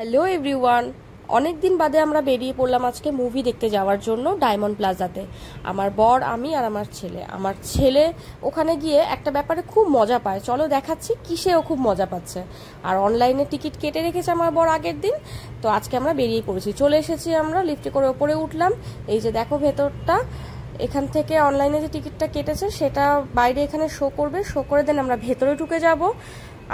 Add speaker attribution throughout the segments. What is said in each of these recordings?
Speaker 1: Hello everyone, অনেক দিন বাদে আমরা বেরিয়ে পড়লাম আজকে মুভি দেখতে যাওয়ার জন্য ডায়মন্ড প্লাজাতে। আমার বর, আমি আর আমার ছেলে ওখানে গিয়ে একটা ব্যাপারে খুব মজা পায়। চলো দেখাচ্ছি কিসেও খুব মজা পাচ্ছে। আর অনলাইনে টিকিট কেটে রেখেছে আমার বর আগের দিন, তো আজকে আমরা বেরিয়ে পড়েছি। চলে এসেছি, আমরা লিফটে করে ওপরে উঠলাম। এই যে দেখো ভেতরটা, এখান থেকে অনলাইনে যে টিকিটটা কেটেছে সেটা বাইরে এখানে শো করবে, শো করে দেন আমরা ভেতরে ঢুকে যাব।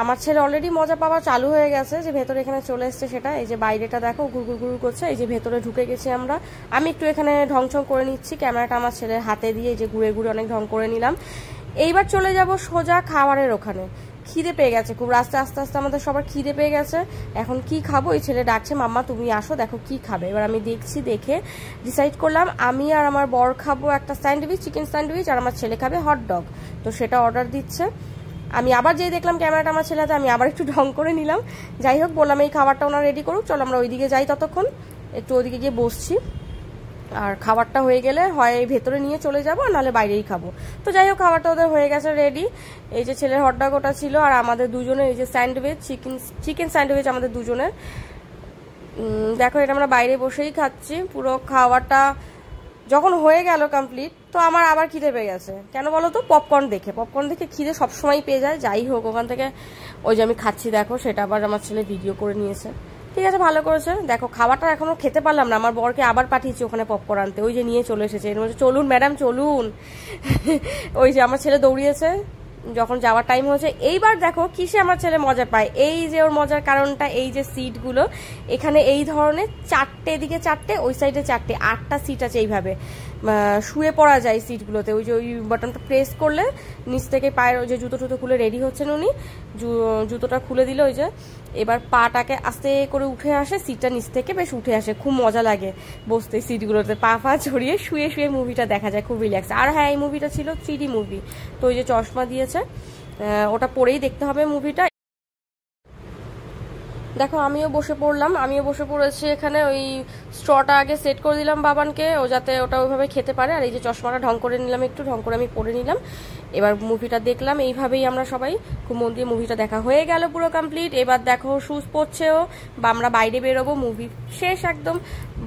Speaker 1: আমার ছেলে অলরেডি মজা পাওয়া চালু হয়ে গেছে, যে ভেতরে এখানে চলে এসছে সেটা। এই যে বাইরেটা দেখো ঘুরঘুর ঘুর করছে। এই যে ভেতরে ঢুকে গেছি আমরা। আমি একটু এখানে ঢংছং করে নিচ্ছি ক্যামেরাটা আমার ছেলের হাতে দিয়ে, এই যে ঘুরে ঘুরে অনেক ঢং করে নিলাম। এইবার চলে যাব সোজা খাবারের ওখানে। খিদে পেয়ে গেছে খুব, রাস্তায় আস্তে আস্তে আমাদের সবার খিদে পেয়ে গেছে। এখন কি খাবো, এই ছেলে ডাকছে মাম্মা তুমি আসো দেখো কি খাবে। এবার আমি দেখছি, দেখে ডিসাইড করলাম আমি আর আমার বর খাবো একটা স্যান্ডউইচ, চিকেন স্যান্ডউইচ, আর আমার ছেলে খাবে হট ডগ। তো সেটা অর্ডার দিচ্ছে। আমি আবার যেই দেখলাম ক্যামেরাটা আমার ছেলে হাতে, আমি আবার একটু ঢং করে নিলাম। যাই হোক, বললাম এই খাবারটা ওনারা রেডি করুক, চলো আমরা ওইদিকে যাই। ততক্ষণ একটু ওইদিকে গিয়ে বসছি, আর খাবারটা হয়ে গেলে হয় ভেতরে নিয়ে চলে যাবো, নাহলে বাইরেই খাবো। তো যাই হোক, খাবারটা ওদের হয়ে গেছে রেডি। এই যে ছেলের হটডগ ওটা ছিল, আর আমাদের দুজনের এই যে স্যান্ডউইচ, চিকেন স্যান্ডউইচ আমাদের দুজনের। দেখো এটা আমরা বাইরে বসেই খাচ্ছি। পুরো খাওয়াটা যখন হয়ে গেল কমপ্লিট, তো আমার আবার খিদে পেয়ে গেছে। কেন বলো তো? পপকর্ন দেখে খিদে সবসময় পেয়ে যায়। যাই হোক, ওখান থেকে ওই যে আমি খাচ্ছি দেখো, সেটা আবার আমার ছেলে ভিডিও করে নিয়েছে। ঠিক আছে, ভালো করেছে। দেখো খাবারটা এখনো খেতে পারলাম না, আমার বরকে আবার পাঠিয়েছি ওখানে পপকর্ন আনতে। ওই যে নিয়ে চলে এসেছে, এর মধ্যে চলুন ম্যাডাম চলুন। ওই যে আমার ছেলে দৌড়িয়েছে যখন যাওয়ার টাইম হয়েছে। এইবার দেখো কিসে আমার ছেলে মজা পায়। এই যে ওর মজার কারণটা, এই যে সিটগুলো এখানে এই ধরনের চারটে, এদিকে চারটে, ওই সাইডে চারটে, 8টা সিট আছে। এইভাবে শুয়ে পড়া যায় সিটগুলোতে। ওই যে ওই বাটনটা প্রেস করলে নিচ থেকে পায়ের ওই যে জুতো টুতো খুলে রেডি হচ্ছেন উনি, জুতোটা খুলে দিল। ওই যে এবার পাটাকে আস্তে করে উঠে আসে, সিটটা নিচ থেকে বেশ উঠে আসে। খুব মজা লাগে বসতে সিটগুলোতে, পা পা ছড়িয়ে শুয়ে শুয়ে মুভিটা দেখা যায়, খুব রিল্যাক্স। আর হ্যাঁ, এই মুভিটা ছিল 3D মুভি, তো ওই যে চশমা দিয়েছে, ওটা পরেই দেখতে হবে মুভিটা। দেখো আমিও বসে পড়েছি এখানে। ওই স্ট্রটা আগে সেট করে দিলাম বাবানকে, ও যাতে ওটা ওইভাবে খেতে পারে। আর এই যে চশমাটা ঢং করে নিলাম, একটু ঢং করে আমি পরে নিলাম। এবার মুভিটা দেখলাম। এইভাবেই আমরা সবাই খুব মন দিয়ে মুভিটা দেখা হয়ে গেল, পুরো কমপ্লিট। এবার দেখো শুজ পড়ছেও, বা আমরা বাইরে বেরোবো, মুভি শেষ একদম।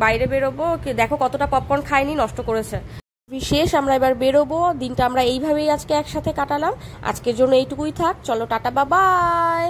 Speaker 1: বাইরে বেরোবো, দেখো কতটা পপকর্ন খাইনি, নষ্ট করেছে। মুভি শেষ, আমরা এবার বেরোবো। দিনটা আমরা এইভাবেই আজকে একসাথে কাটালাম। আজকের জন্য এইটুকুই থাক, চলো টাটা বাবাই।